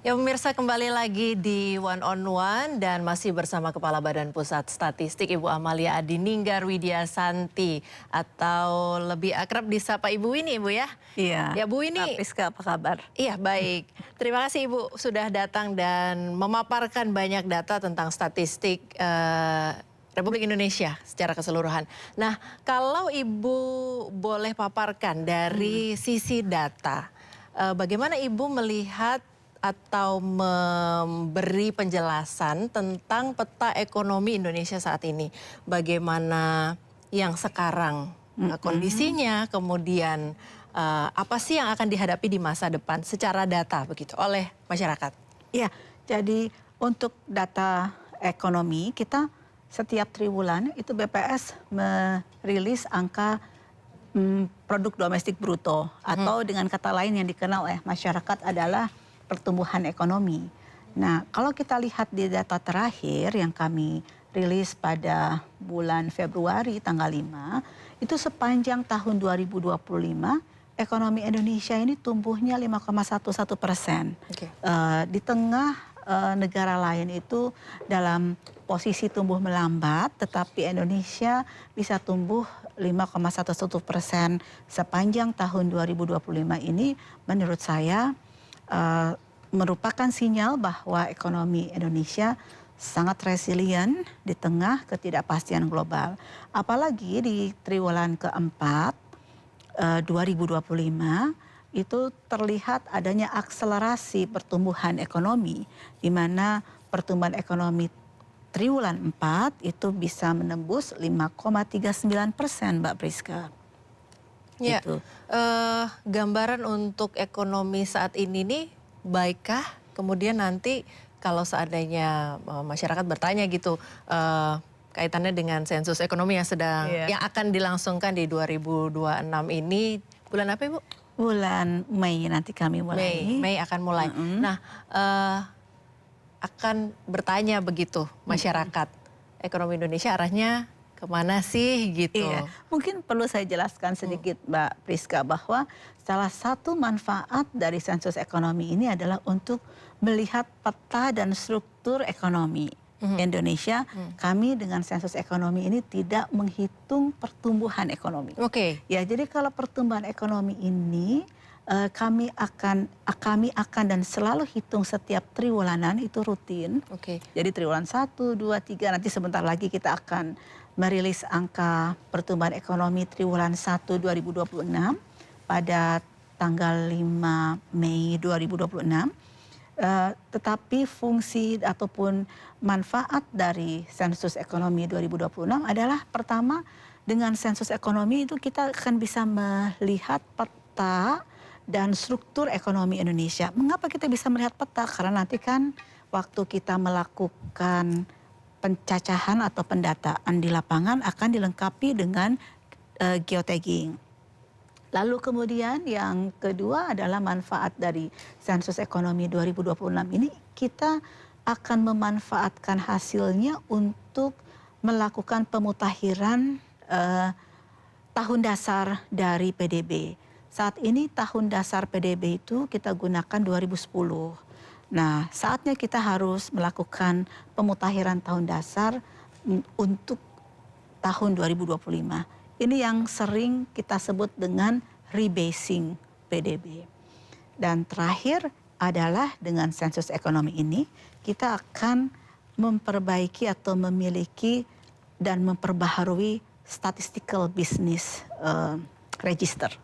Ya pemirsa, kembali lagi di One on One dan masih bersama Kepala Badan Pusat Statistik Ibu Amalia Adininggar Widyasanti atau lebih akrab disapa Ibu Winnie, Ibu ya. Iya, Ya Bu Mbak Winnie. Priska apa kabar? Iya baik, terima kasih Ibu sudah datang dan memaparkan banyak data tentang statistik Republik Indonesia secara keseluruhan. Nah, kalau Ibu boleh paparkan dari sisi data, bagaimana Ibu melihat atau memberi penjelasan tentang peta ekonomi Indonesia saat ini? Bagaimana yang sekarang kondisinya, kemudian apa sih yang akan dihadapi di masa depan secara data begitu oleh masyarakat? Iya, jadi untuk data ekonomi kita setiap triwulan itu BPS merilis angka produk domestik bruto atau dengan kata lain yang dikenal oleh masyarakat adalah pertumbuhan ekonomi. Nah, kalau kita lihat di data terakhir yang kami rilis pada bulan Februari tanggal 5, itu sepanjang tahun 2025 ekonomi Indonesia ini tumbuhnya 5,11%. Oke. Di tengah negara lain itu dalam posisi tumbuh melambat, tetapi Indonesia bisa tumbuh 5,11% sepanjang tahun 2025 ini menurut saya merupakan sinyal bahwa ekonomi Indonesia sangat resilient di tengah ketidakpastian global. Apalagi di triwulan keempat 2025 itu terlihat adanya akselerasi pertumbuhan ekonomi, di mana pertumbuhan ekonomi triwulan 4 itu bisa menembus 5,39%, Mbak Priska. Ya, Itu. gambaran untuk ekonomi saat ini nih baikkah? Kemudian nanti kalau seandainya masyarakat bertanya gitu kaitannya dengan sensus ekonomi yang yang akan dilangsungkan di 2026 ini bulan apa Ibu? Bulan Mei nanti kami mulai. Mei akan mulai. Nah, akan bertanya begitu masyarakat ekonomi Indonesia arahnya kemana sih gitu? Iya, mungkin perlu saya jelaskan sedikit Mbak Priska bahwa salah satu manfaat dari sensus ekonomi ini adalah untuk melihat peta dan struktur ekonomi Indonesia. Kami dengan sensus ekonomi ini tidak menghitung pertumbuhan ekonomi. Oke. Ya, jadi kalau pertumbuhan ekonomi ini kami akan dan selalu hitung setiap triwulanan itu rutin. Oke. Jadi triwulan 1, 2, 3 nanti sebentar lagi kita akan merilis angka pertumbuhan ekonomi triwulan 1 2026 pada tanggal 5 Mei 2026. Tetapi fungsi ataupun manfaat dari sensus ekonomi 2026 adalah pertama, dengan sensus ekonomi itu kita akan bisa melihat peta dan struktur ekonomi Indonesia. Mengapa kita bisa melihat peta? Karena nanti kan waktu kita melakukan pencacahan atau pendataan di lapangan akan dilengkapi dengan geotagging. Lalu kemudian yang kedua adalah manfaat dari sensus ekonomi 2026 ini, kita akan memanfaatkan hasilnya untuk melakukan pemutakhiran tahun dasar dari PDB. Saat ini tahun dasar PDB itu kita gunakan 2010. Nah, saatnya kita harus melakukan pemutakhiran tahun dasar untuk tahun 2025. Ini yang sering kita sebut dengan rebasing PDB. Dan terakhir adalah dengan sensus ekonomi ini, kita akan memperbaiki atau memiliki dan memperbaharui statistical business register.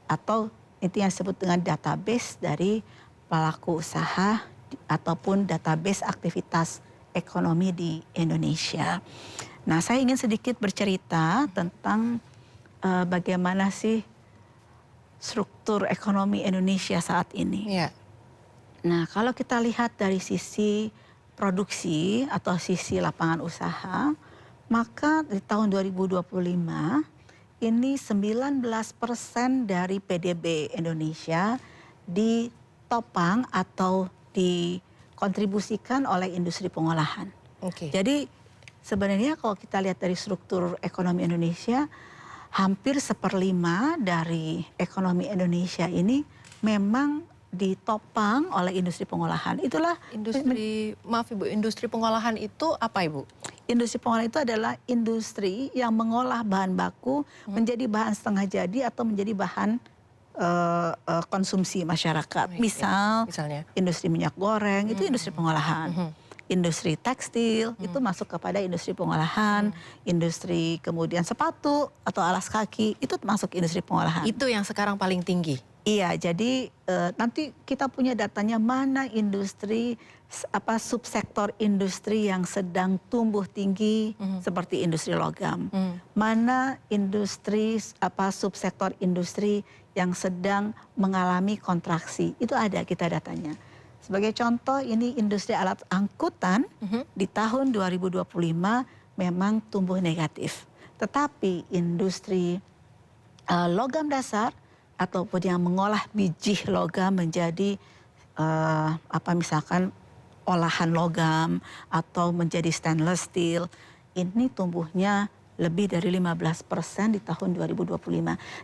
Atau itu yang disebut dengan database dari pelaku usaha ataupun database aktivitas ekonomi di Indonesia. Nah, saya ingin sedikit bercerita tentang bagaimana sih struktur ekonomi Indonesia saat ini. Iya. Nah, kalau kita lihat dari sisi produksi atau sisi lapangan usaha, maka di tahun 2025 ini 19% dari PDB Indonesia ditopang atau dikontribusikan oleh industri pengolahan. Oke. Jadi sebenarnya kalau kita lihat dari struktur ekonomi Indonesia, hampir 1/5 dari ekonomi Indonesia ini memang ditopang oleh industri pengolahan. Itulah Maaf Ibu, industri pengolahan itu apa Ibu? industri pengolahan itu adalah industri yang mengolah bahan baku menjadi bahan setengah jadi atau menjadi bahan konsumsi masyarakat. Misalnya? Industri minyak goreng itu industri pengolahan. Industri tekstil itu masuk kepada industri pengolahan. Industri kemudian sepatu atau alas kaki itu masuk industri pengolahan. Itu yang sekarang paling tinggi? Iya, jadi nanti kita punya datanya mana industri subsektor industri yang sedang tumbuh tinggi seperti industri logam. Mana industri subsektor industri yang sedang mengalami kontraksi. Itu ada kita datanya. Sebagai contoh ini industri alat angkutan di tahun 2025 memang tumbuh negatif. Tetapi industri logam dasar ataupun yang mengolah biji logam menjadi misalkan olahan logam atau menjadi stainless steel, ini tumbuhnya lebih dari 15% di tahun 2025.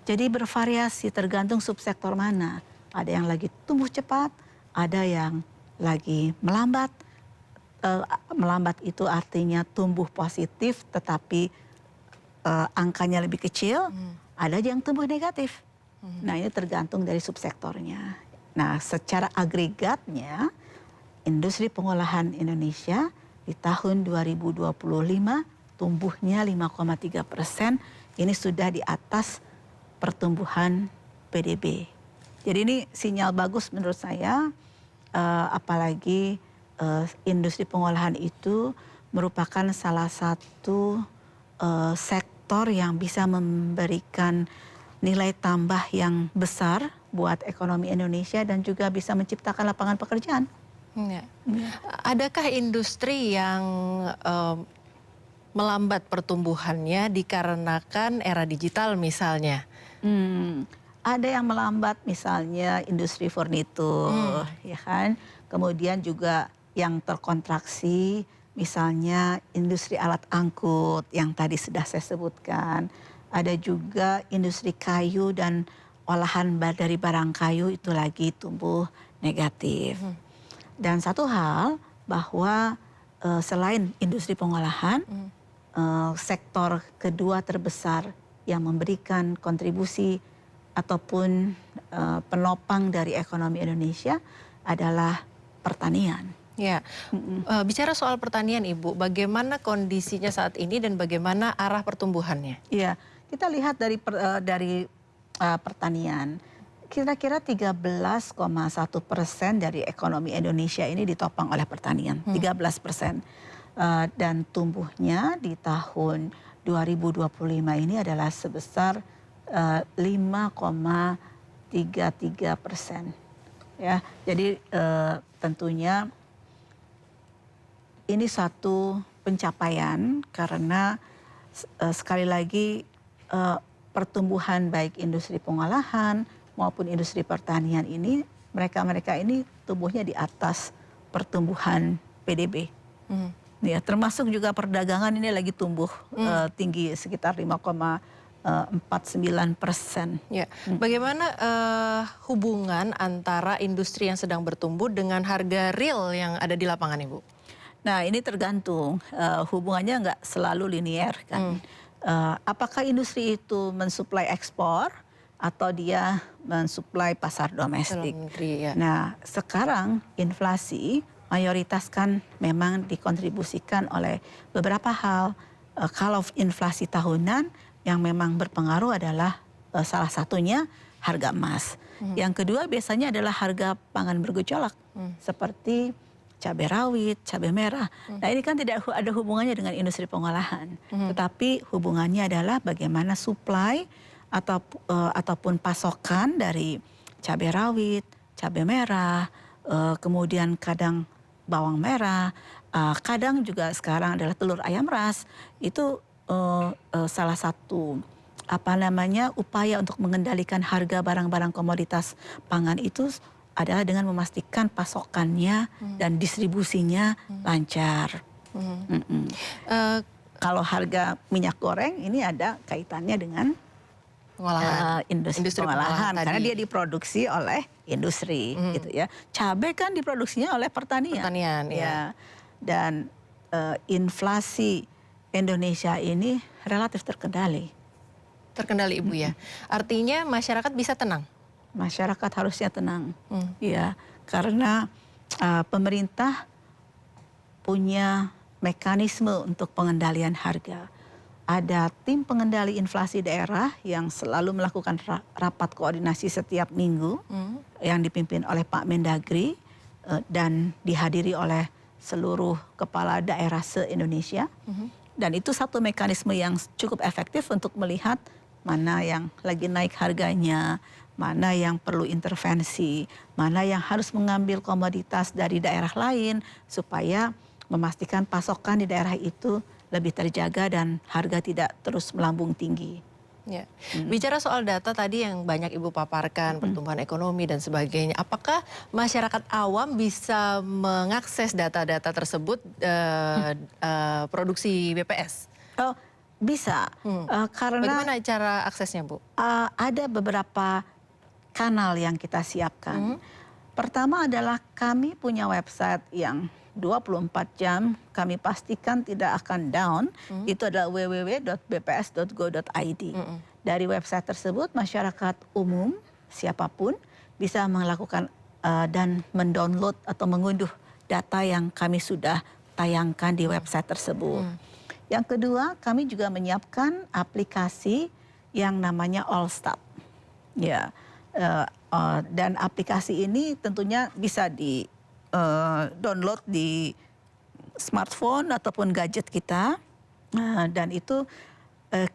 Jadi bervariasi tergantung subsektor mana. Ada yang lagi tumbuh cepat, ada yang lagi melambat. Melambat itu artinya tumbuh positif tetapi angkanya lebih kecil. Ada yang tumbuh negatif. Nah ini tergantung dari subsektornya. Nah secara agregatnya industri pengolahan Indonesia di tahun 2025 tumbuhnya 5,3%. Ini sudah di atas pertumbuhan PDB. Jadi ini sinyal bagus menurut saya, apalagi industri pengolahan itu merupakan salah satu sektor yang bisa memberikan nilai tambah yang besar buat ekonomi Indonesia dan juga bisa menciptakan lapangan pekerjaan. Ya. Adakah industri yang melambat pertumbuhannya dikarenakan era digital misalnya? Ada yang melambat misalnya industri furnitur, ya kan. Kemudian juga yang terkontraksi misalnya industri alat angkut yang tadi sudah saya sebutkan. Ada juga industri kayu dan olahan dari barang kayu itu lagi tumbuh negatif. Dan satu hal bahwa selain industri pengolahan, sektor kedua terbesar yang memberikan kontribusi ataupun penopang dari ekonomi Indonesia adalah pertanian. Ya, bicara soal pertanian Ibu, bagaimana kondisinya saat ini dan bagaimana arah pertumbuhannya? Iya, kita lihat dari pertanian. Kira-kira 13,1% dari ekonomi Indonesia ini ditopang oleh pertanian, 13%. Dan tumbuhnya di tahun 2025 ini adalah sebesar 5,33%. Ya, jadi tentunya ini satu pencapaian karena sekali lagi pertumbuhan baik industri pengolahan maupun industri pertanian ini mereka ini tumbuhnya di atas pertumbuhan PDB. Ya, termasuk juga perdagangan ini lagi tumbuh tinggi sekitar 5,49%. Ya, bagaimana hubungan antara industri yang sedang bertumbuh dengan harga real yang ada di lapangan, Ibu? Nah, ini tergantung hubungannya nggak selalu linear kan. Apakah industri itu mensuplai ekspor atau dia mensuplai pasar domestik? Ya. Nah, sekarang inflasi mayoritas kan memang dikontribusikan oleh beberapa hal. Kalau inflasi tahunan yang memang berpengaruh adalah salah satunya harga emas. Yang kedua biasanya adalah harga pangan bergejolak seperti cabai rawit, cabai merah. Nah ini kan tidak ada hubungannya dengan industri pengolahan. Tetapi hubungannya adalah bagaimana supply ataupun pasokan dari cabai rawit, cabai merah, kemudian kadang bawang merah, kadang juga sekarang adalah telur ayam ras. Itu salah satu upaya untuk mengendalikan harga barang-barang komoditas pangan itu adalah dengan memastikan pasokannya dan distribusinya lancar. Kalau harga minyak goreng ini ada kaitannya dengan Pengolahan. industri pengolahan tadi. karena dia diproduksi oleh industri gitu ya. Cabai kan diproduksinya oleh pertanian. Pertanian, ya. Dan inflasi Indonesia ini relatif terkendali. Terkendali Ibu ya. Artinya masyarakat bisa tenang. Masyarakat harusnya tenang, ya, karena pemerintah punya mekanisme untuk pengendalian harga. Ada tim pengendali inflasi daerah yang selalu melakukan rapat koordinasi setiap minggu yang dipimpin oleh Pak Mendagri dan dihadiri oleh seluruh kepala daerah se-Indonesia. Dan itu satu mekanisme yang cukup efektif untuk melihat mana yang lagi naik harganya, mana yang perlu intervensi, mana yang harus mengambil komoditas dari daerah lain supaya memastikan pasokan di daerah itu lebih terjaga dan harga tidak terus melambung tinggi. Ya. Bicara soal data tadi yang banyak Ibu paparkan, pertumbuhan ekonomi dan sebagainya, apakah masyarakat awam bisa mengakses data-data tersebut produksi BPS? Oh, bisa, karena Bagaimana cara aksesnya, Bu? ada beberapa kanal yang kita siapkan. Pertama adalah kami punya website yang 24 jam kami pastikan tidak akan down. Itu adalah www.bps.go.id. Dari website tersebut masyarakat umum siapapun bisa melakukan dan mendownload atau mengunduh data yang kami sudah tayangkan di website tersebut. Yang kedua, kami juga menyiapkan aplikasi yang namanya Allstat. Ya, dan aplikasi ini tentunya bisa di download di smartphone ataupun gadget kita, dan itu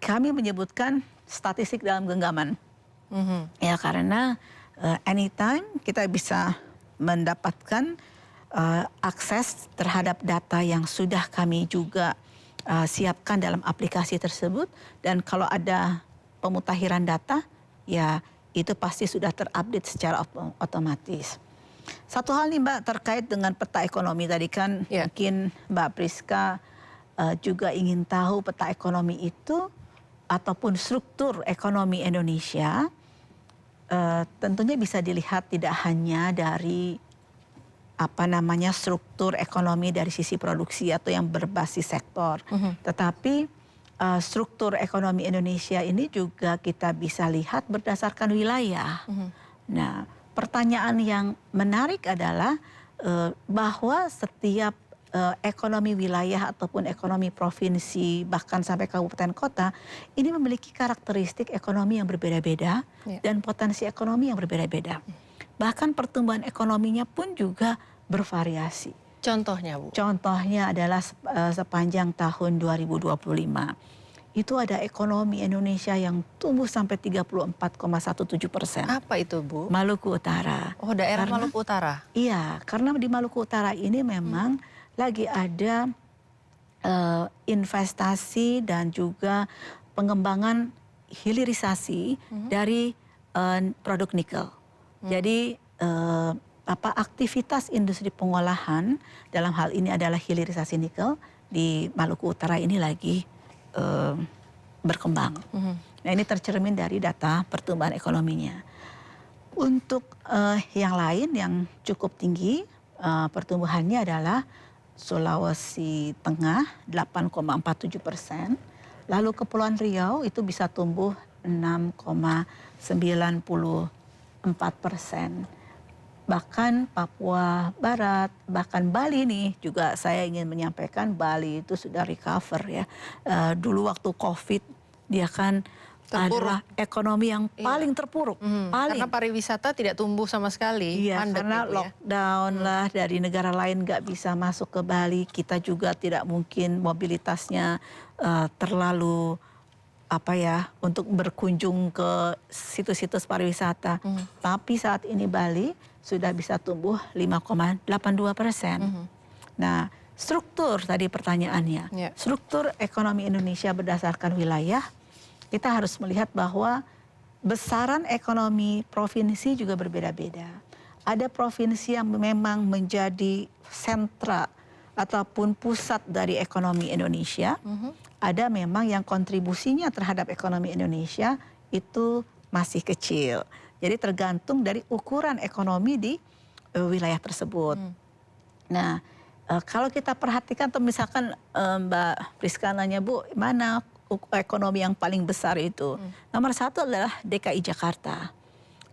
kami menyebutkan statistik dalam genggaman. Ya, karena anytime kita bisa mendapatkan akses terhadap data yang sudah kami juga siapkan dalam aplikasi tersebut, dan kalau ada pemutakhiran data, ya itu pasti sudah terupdate secara otomatis. Satu hal nih Mbak terkait dengan peta ekonomi tadi kan, mungkin Mbak Priska juga ingin tahu peta ekonomi itu ataupun struktur ekonomi Indonesia tentunya bisa dilihat tidak hanya dari struktur ekonomi dari sisi produksi atau yang berbasis sektor, tetapi struktur ekonomi Indonesia ini juga kita bisa lihat berdasarkan wilayah. Nah, pertanyaan yang menarik adalah bahwa setiap ekonomi wilayah ataupun ekonomi provinsi bahkan sampai kabupaten kota ini memiliki karakteristik ekonomi yang berbeda-beda dan potensi ekonomi yang berbeda-beda. Bahkan pertumbuhan ekonominya pun juga bervariasi. Contohnya, Bu? Contohnya adalah sepanjang tahun 2025. Itu ada ekonomi Indonesia yang tumbuh sampai 34,17%. Apa itu, Bu? Maluku Utara. Oh, daerah Maluku Utara. Iya, karena di Maluku Utara ini memang lagi ada investasi dan juga pengembangan hilirisasi dari produk nikel. Jadi aktivitas industri pengolahan dalam hal ini adalah hilirisasi nikel di Maluku Utara ini lagi berkembang. Nah, ini tercermin dari data pertumbuhan ekonominya. Untuk yang lain yang cukup tinggi pertumbuhannya adalah Sulawesi Tengah 8,47%, lalu Kepulauan Riau itu bisa tumbuh 6,94%. Bahkan Papua Barat, bahkan Bali nih juga saya ingin menyampaikan Bali itu sudah recover ya. Dulu waktu COVID dia kan adalah ekonomi yang paling terpuruk. Karena pariwisata tidak tumbuh sama sekali. Iya, karena lockdown lah, dari negara lain nggak bisa masuk ke Bali. Kita juga tidak mungkin mobilitasnya terlalu untuk berkunjung ke situs-situs pariwisata. Tapi saat ini Bali sudah bisa tumbuh 5,82%. Nah, struktur tadi pertanyaannya. Struktur ekonomi Indonesia berdasarkan wilayah, kita harus melihat bahwa besaran ekonomi provinsi juga berbeda-beda. Ada provinsi yang memang menjadi sentra ataupun pusat dari ekonomi Indonesia. Ada memang yang kontribusinya terhadap ekonomi Indonesia itu masih kecil. Jadi tergantung dari ukuran ekonomi di wilayah tersebut. Nah, kalau kita perhatikan atau misalkan Mbak Priska nanya, Bu, mana ekonomi yang paling besar itu? Nomor satu adalah DKI Jakarta.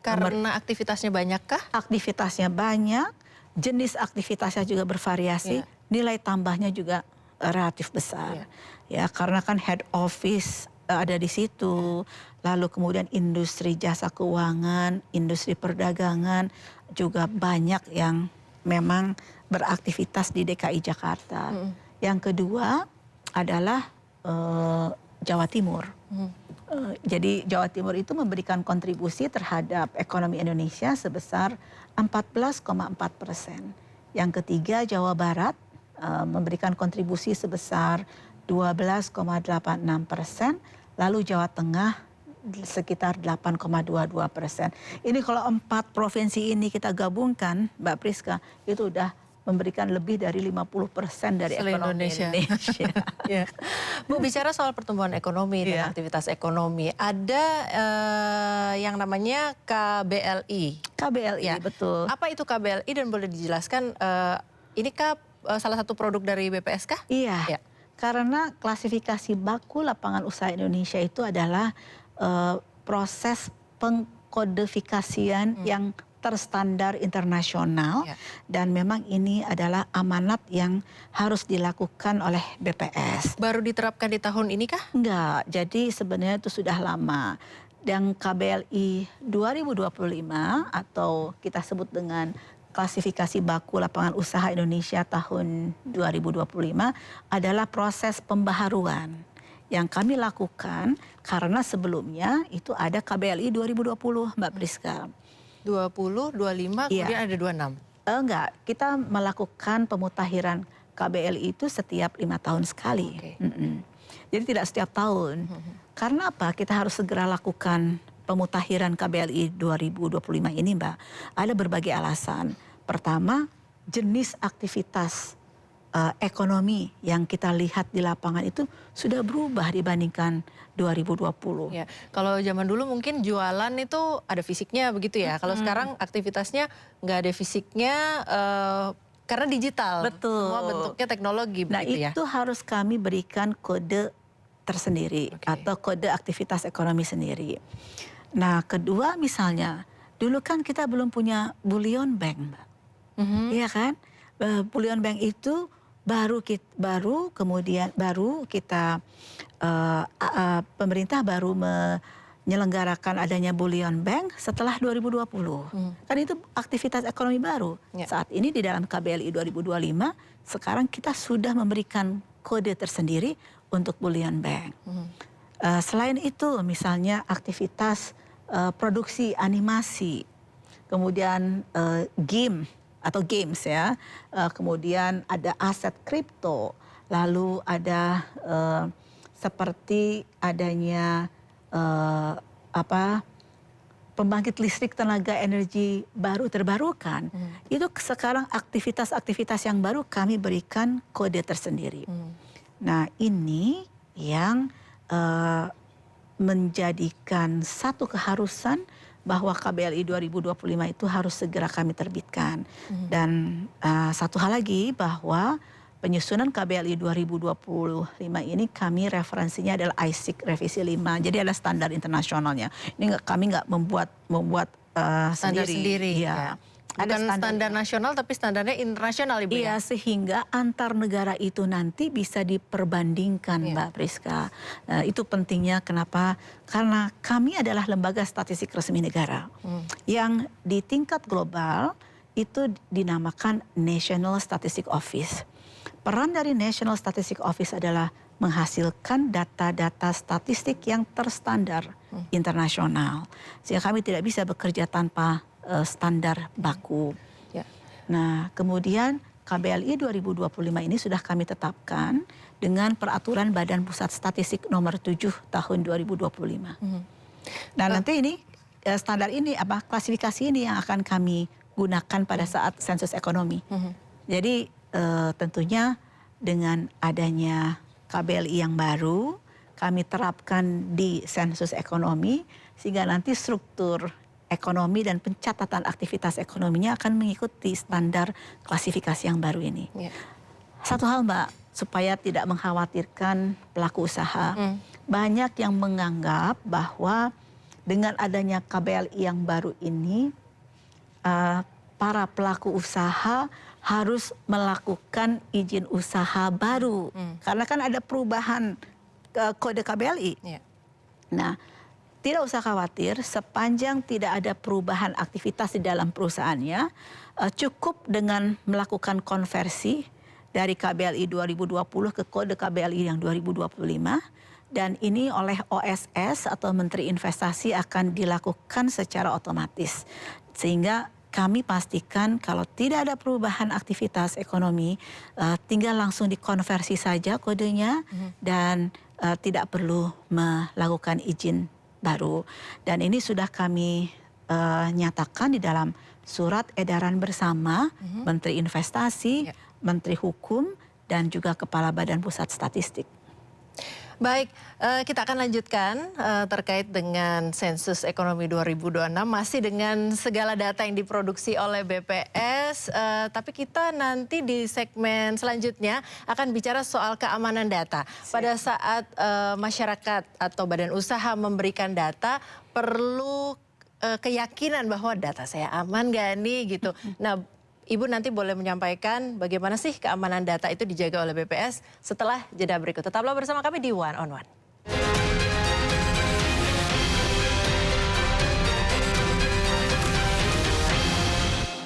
Karena aktivitasnya banyakkah? Aktivitasnya banyak, jenis aktivitasnya juga bervariasi, nilai tambahnya juga relatif besar. Ya, karena kan head office ada di situ, lalu kemudian industri jasa keuangan, industri perdagangan juga banyak yang memang beraktivitas di DKI Jakarta. Yang kedua adalah Jawa Timur. Jadi Jawa Timur itu memberikan kontribusi terhadap ekonomi Indonesia sebesar 14,4%. Yang ketiga Jawa Barat memberikan kontribusi sebesar 12,86%. Lalu Jawa Tengah sekitar 8,22%. Ini kalau 4 provinsi ini kita gabungkan, Mbak Priska, itu udah memberikan lebih dari 50% dari ekonomi Indonesia. Ya. Bu, bicara soal pertumbuhan ekonomi dan aktivitas ekonomi, ada yang namanya KBLI. KBLI, betul. Apa itu KBLI dan boleh dijelaskan, inikah salah satu produk dari BPS kah? Iya. Karena klasifikasi baku lapangan usaha Indonesia itu adalah proses pengkodifikasian yang terstandar internasional dan memang ini adalah amanat yang harus dilakukan oleh BPS. Baru diterapkan di tahun ini kah? Enggak, jadi sebenarnya itu sudah lama. Yang KBLI 2025 atau kita sebut dengan klasifikasi baku lapangan usaha Indonesia tahun 2025 adalah proses pembaharuan yang kami lakukan karena sebelumnya itu ada KBLI 2020, Mbak Priska. 20, 25, kemudian ada 26? Enggak, kita melakukan pemutakhiran KBLI itu setiap 5 tahun sekali. Jadi tidak setiap tahun. Karena apa? Kita harus segera lakukan pemutakhiran KBLI 2025 ini, Mbak. Ada berbagai alasan. Pertama, jenis aktivitas ekonomi yang kita lihat di lapangan itu sudah berubah dibandingkan 2020. Ya, kalau zaman dulu mungkin jualan itu ada fisiknya begitu ya. Kalau sekarang aktivitasnya nggak ada fisiknya karena digital. Betul. Semua bentuknya teknologi Nah, begitu ya. itu harus kami berikan kode tersendiri atau kode aktivitas ekonomi sendiri. Nah, kedua misalnya, dulu kan kita belum punya bullion bank, Mbak. Iya kan? Bullion bank itu baru kita pemerintah baru menyelenggarakan adanya bullion bank setelah 2020. Kan itu aktivitas ekonomi baru. Saat ini di dalam KBLI 2025 sekarang kita sudah memberikan kode tersendiri untuk bullion bank. Selain itu misalnya aktivitas produksi animasi, kemudian game atau games ya, kemudian ada aset kripto, lalu ada seperti adanya pembangkit listrik tenaga energi baru terbarukan. Itu sekarang aktivitas-aktivitas yang baru kami berikan kode tersendiri. Nah, ini yang menjadikan satu keharusan bahwa KBLI 2025 itu harus segera kami terbitkan. Dan satu hal lagi bahwa penyusunan KBLI 2025 ini kami referensinya adalah ISIC revisi 5. Jadi ada standar internasionalnya. Ini kami nggak membuat standar sendiri. Ya. Bukan standar nasional tapi standarnya internasional, Ibu. Iya, sehingga antar negara itu nanti bisa diperbandingkan, Mbak Priska. Itu pentingnya kenapa? Karena kami adalah lembaga statistik resmi negara yang di tingkat global itu dinamakan National Statistic Office. Peran dari National Statistic Office adalah menghasilkan data-data statistik yang terstandar internasional. Sehingga kami tidak bisa bekerja tanpa standar baku. Nah, kemudian KBLI 2025 ini sudah kami tetapkan dengan peraturan Badan Pusat Statistik nomor 7 tahun 2025. Nah, nanti ini standar ini klasifikasi ini yang akan kami gunakan pada saat sensus ekonomi. Jadi tentunya dengan adanya KBLI yang baru kami terapkan di sensus ekonomi sehingga nanti struktur ekonomi dan pencatatan aktivitas ekonominya akan mengikuti standar klasifikasi yang baru ini. Ya. Satu hal Mbak, supaya tidak mengkhawatirkan pelaku usaha, banyak yang menganggap bahwa dengan adanya KBLI yang baru ini, para pelaku usaha harus melakukan izin usaha baru. Karena kan ada perubahan kode KBLI. Ya. Nah, tidak usah khawatir, sepanjang tidak ada perubahan aktivitas di dalam perusahaannya, cukup dengan melakukan konversi dari KBLI 2020 ke kode KBLI yang 2025, dan ini oleh OSS atau Menteri Investasi akan dilakukan secara otomatis. Sehingga kami pastikan kalau tidak ada perubahan aktivitas ekonomi, tinggal langsung dikonversi saja kodenya dan tidak perlu melakukan izin baru. Dan ini sudah kami nyatakan di dalam surat edaran bersama Menteri Investasi, Menteri Hukum, dan juga Kepala Badan Pusat Statistik. Baik, kita akan lanjutkan terkait dengan sensus ekonomi 2026 masih dengan segala data yang diproduksi oleh BPS, tapi kita nanti di segmen selanjutnya akan bicara soal keamanan data. Pada saat masyarakat atau badan usaha memberikan data, perlu keyakinan bahwa data saya aman gak nih gitu. Nah, Ibu nanti boleh menyampaikan bagaimana sih keamanan data itu dijaga oleh BPS setelah jeda berikut. Tetaplah bersama kami di One on One.